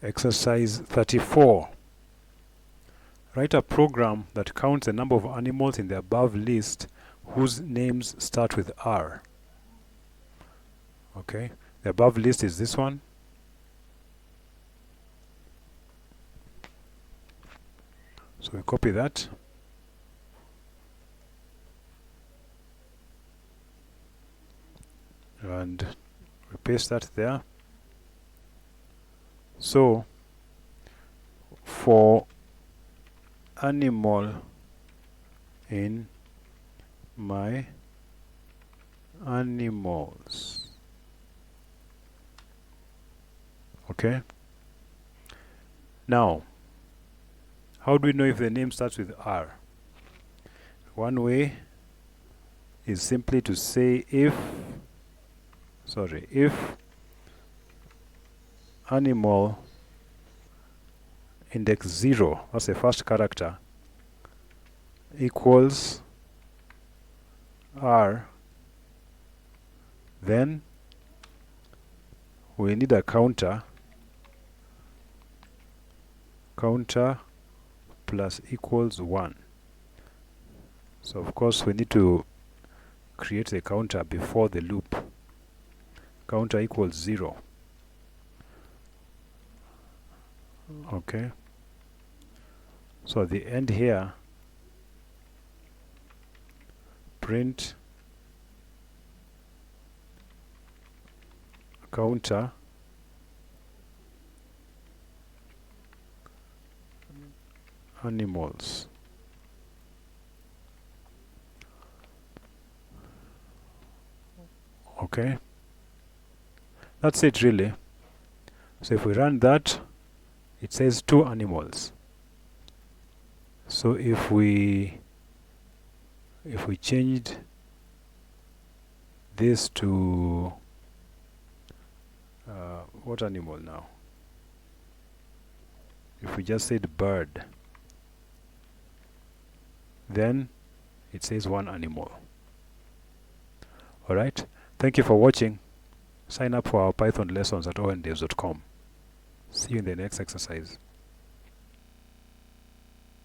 Exercise 34. Write a program that counts the number of animals in the above list whose names start with R. Okay, the above list is this one. So we copy that. And we paste that there. So for animal in my animals, okay, now how do we know if the name starts with R? One way is simply to say if animal index 0, that's the first character, equals R, then we need a counter plus equals 1. So of course we need to create the counter before the loop. Counter equals 0. Okay, so at the end here, print counter animals. Okay, that's it really. So if we run that, it says 2 animals. So if we changed this to what animal now? If we just said bird, then it says 1 animal. Alright, thank you for watching. Sign up for our Python lessons at owendevs.com. See you in the next exercise.